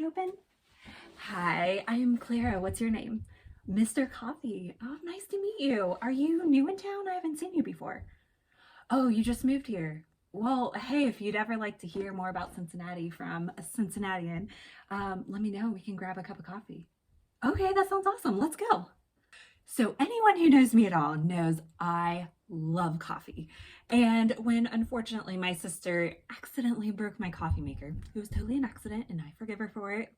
open? Hi, I am Clara. What's your name? Mr. Coffee. Oh, nice to meet you. Are you new in town? I haven't seen you before. Oh, you just moved here. Well, hey, if you'd ever like to hear more about Cincinnati from a Cincinnatian, let me know. We can grab a cup of coffee. Okay, that sounds awesome. Let's go. So, anyone who knows me at all knows I love coffee. And when unfortunately my sister accidentally broke my coffee maker, it was totally an accident and I forgive her for it.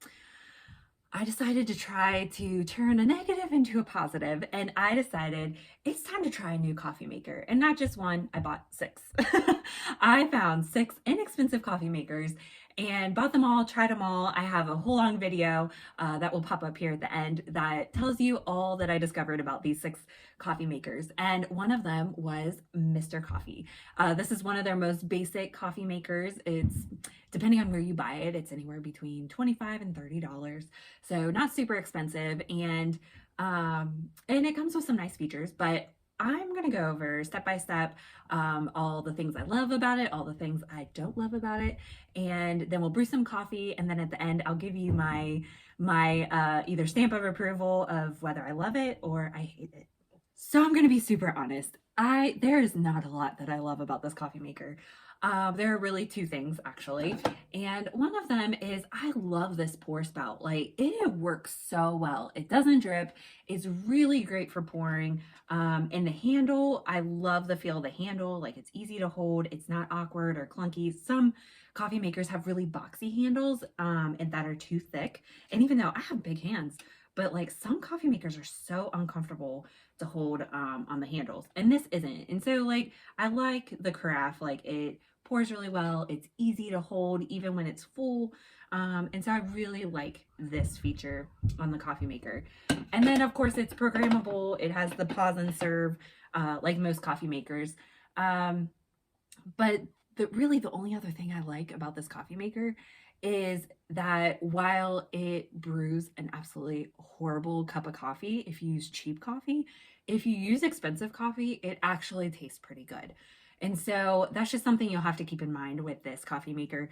I decided to try to turn a negative into a positive, and I decided it's time to try a new coffee maker. And not just one, I bought six. I found six inexpensive coffee makers and bought them all, tried them all. I have a whole long video that will pop up here at the end that tells you all that I discovered about these six coffee makers. And one of them was Mr. Coffee. This is one of their most basic coffee makers. It's depending on where you buy it, it's anywhere between $25 and $30. So not super expensive, and it comes with some nice features, but I'm going to go over step by step all the things I love about it, all the things I don't love about it, and then we'll brew some coffee, and then at the end I'll give you my either stamp of approval of whether I love it or I hate it. So I'm going to be super honest. There is not a lot that I love about this coffee maker. There are really two things actually. And one of them is I love this pour spout. Like it works so well. It doesn't drip. It's really great for pouring. And the handle, I love the feel of the handle. Like it's easy to hold. It's not awkward or clunky. Some coffee makers have really boxy handles and that are too thick. And even though I have big hands, but like some coffee makers are so uncomfortable to hold on the handles, and this isn't. And so like I like the carafe, like it pours really well, it's easy to hold even when it's full, and so I really like this feature on the coffee maker. And then of course it's programmable. It has the pause and serve like most coffee makers, but really the only other thing I like about this coffee maker is that while it brews an absolutely horrible cup of coffee, if you use cheap coffee, if you use expensive coffee, it actually tastes pretty good. And so that's just something you'll have to keep in mind with this coffee maker.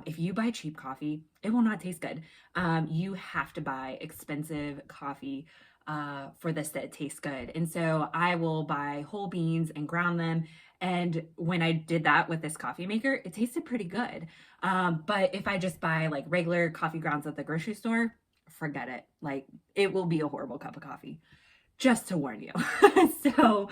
If you buy cheap coffee, it will not taste good. You have to buy expensive coffee for this to taste good. And so I will buy whole beans and ground them. And when I did that with this coffee maker, it tasted pretty good. But if I just buy like regular coffee grounds at the grocery store, forget it. Like it will be a horrible cup of coffee, just to warn you. So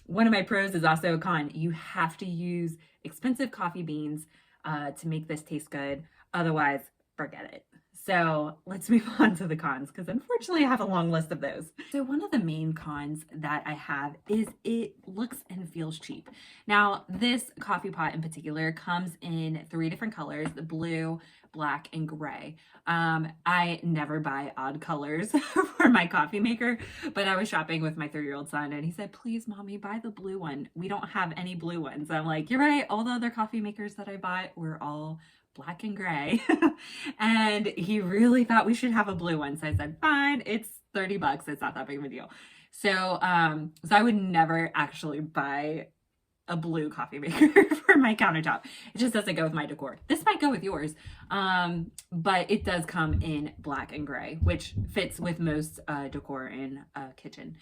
one of my pros is also a con. You have to use expensive coffee beans to make this taste good. Otherwise, forget it. So let's move on to the cons, because unfortunately I have a long list of those. So one of the main cons that I have is it looks and feels cheap. Now this coffee pot in particular comes in 3 different colors: the blue, black, and gray. I never buy odd colors for my coffee maker, but I was shopping with my 3-year-old son and he said, "Please, mommy, buy the blue one. We don't have any blue ones." I'm like, "You're right. All the other coffee makers that I bought were all black and gray." And he really thought we should have a blue one. So I said, "Fine, it's $30. It's not that big of a deal." So I would never actually buy a blue coffee maker for my countertop. It just doesn't go with my decor. This might go with yours, but it does come in black and gray, which fits with most decor in a kitchen.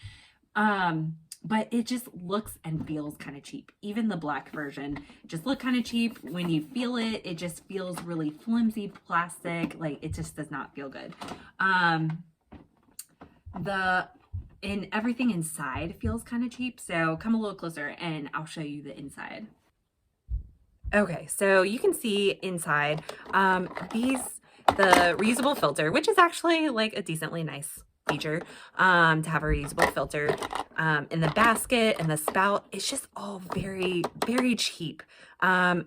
But it just looks and feels kind of cheap. Even the black version just look kind of cheap. When you feel it, it just feels really flimsy plastic. Like it just does not feel good. Everything inside feels kind of cheap. So come a little closer and I'll show you the inside. Okay, so you can see inside the reusable filter, which is actually like a decently nice feature to have a reusable filter in the basket and the spout. It's just all very, very cheap.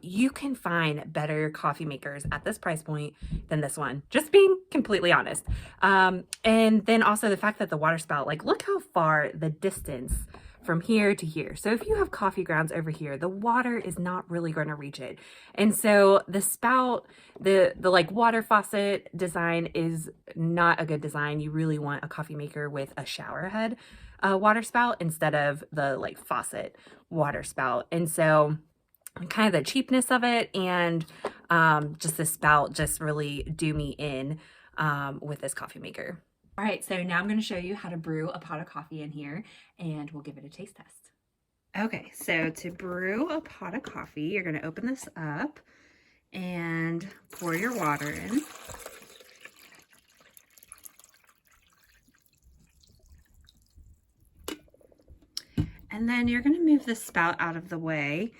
You can find better coffee makers at this price point than this one, just being completely honest. And then also the fact that the water spout, like look how far the distance from here to here. So if you have coffee grounds over here, the water is not really going to reach it. And so the spout, the like water faucet design is not a good design. You really want a coffee maker with a shower head water spout instead of the like faucet water spout. And so kind of the cheapness of it, and just the spout just really do me in with this coffee maker. All right, so now I'm going to show you how to brew a pot of coffee in here, and we'll give it a taste test. Okay, so to brew a pot of coffee, you're going to open this up and pour your water in. And then you're going to move the spout out of the way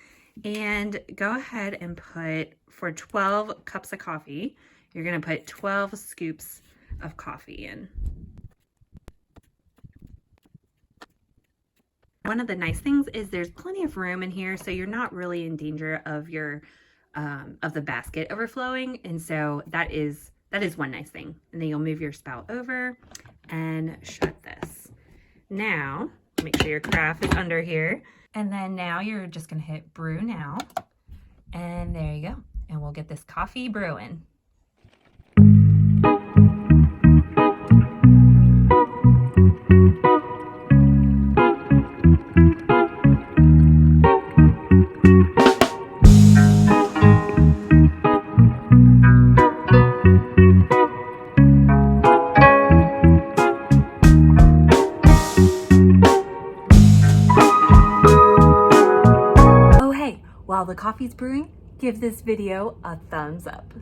and go ahead and put, for 12 cups of coffee, you're going to put 12 scoops of coffee in. One of the nice things is there's plenty of room in here, so you're not really in danger of your of the basket overflowing, and so that is one nice thing. And then you'll move your spout over and shut this. Now, make sure your carafe is under here, and then now you're just gonna hit brew now, and there you go, and we'll get this coffee brewing. While the coffee's brewing, give this video a thumbs up.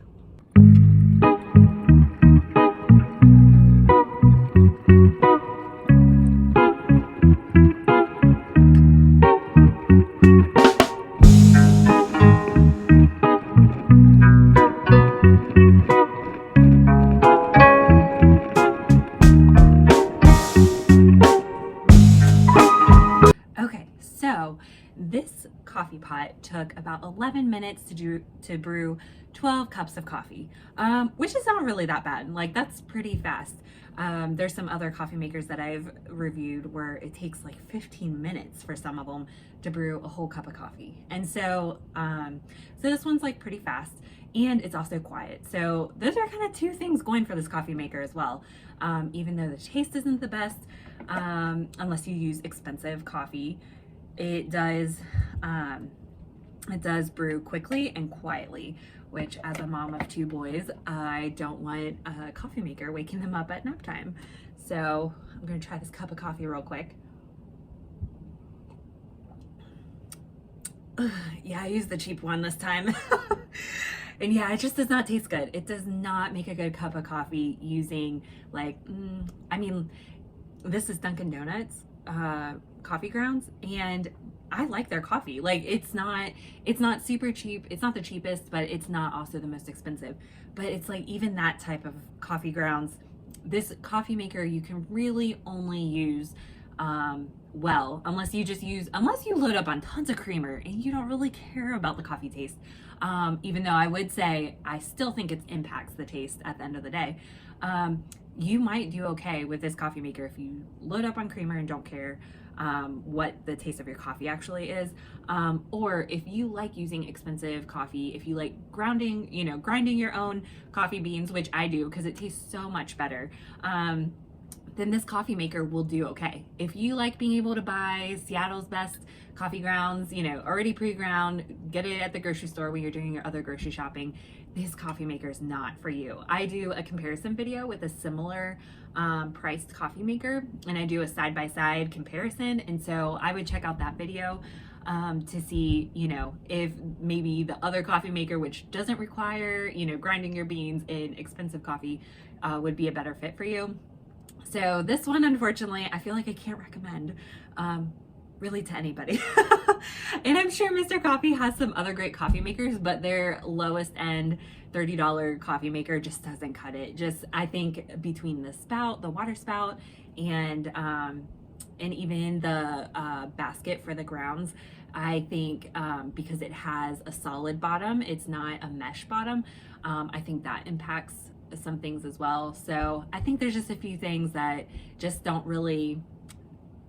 Okay, so this coffee pot took about 11 minutes to brew 12 cups of coffee, which is not really that bad. Like, that's pretty fast. There's some other coffee makers that I've reviewed where it takes like 15 minutes for some of them to brew a whole cup of coffee. And so, so this one's like pretty fast, and it's also quiet. So those are kind of two things going for this coffee maker as well. Even though the taste isn't the best, unless you use expensive coffee, it does brew quickly and quietly, which, as a mom of 2 boys, I don't want a coffee maker waking them up at nap time. So I'm gonna try this cup of coffee real quick. Yeah, I used the cheap one this time. And yeah, it just does not taste good. It does not make a good cup of coffee using, like, I mean, this is Dunkin' Donuts coffee grounds, and I like their coffee. Like, it's not super cheap. It's not the cheapest, but it's not also the most expensive. But it's like, even that type of coffee grounds, this coffee maker you can really only use well, unless you load up on tons of creamer and you don't really care about the coffee taste. Even though I would say I still think it impacts the taste at the end of the day. You might do okay with this coffee maker if you load up on creamer and don't care what the taste of your coffee actually is, or if you like using expensive coffee, if you like grinding your own coffee beans, which I do because it tastes so much better, then this coffee maker will do okay. If you like being able to buy Seattle's best coffee grounds, already pre-ground, get it at the grocery store when you're doing your other grocery shopping, this coffee maker is not for you. I do a comparison video with a similar priced coffee maker, and I do a side-by-side comparison, and so I would check out that video to see, if maybe the other coffee maker, which doesn't require, grinding your beans in expensive coffee, would be a better fit for you. So this one, unfortunately, I feel like I can't recommend really to anybody. And I'm sure Mr. Coffee has some other great coffee makers, but their lowest end $30 coffee maker just doesn't cut it. I think between the spout, the water spout, and even the basket for the grounds, I think because it has a solid bottom, it's not a mesh bottom, I think that impacts some things as well. So I think there's just a few things that just don't really,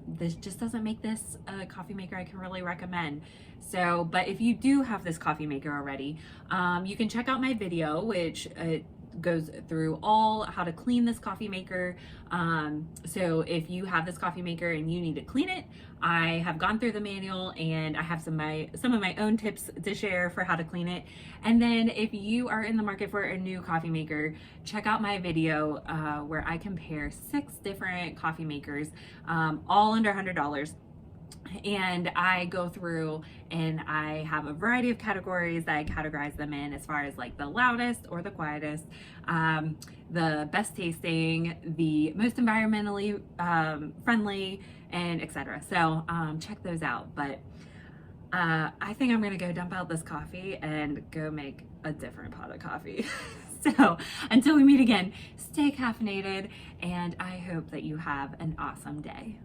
this just doesn't make this a coffee maker I can really recommend. So, but if you do have this coffee maker already, you can check out my video, which goes through all how to clean this coffee maker. So if you have this coffee maker and you need to clean it, I have gone through the manual and I have some of my own tips to share for how to clean it. And then if you are in the market for a new coffee maker, check out my video where I compare 6 different coffee makers, all under $100. And I go through and I have a variety of categories that I categorize them in, as far as like the loudest or the quietest, the best tasting, the most environmentally friendly, and etc. So check those out. But I think I'm gonna go dump out this coffee and go make a different pot of coffee. So until we meet again, stay caffeinated, and I hope that you have an awesome day.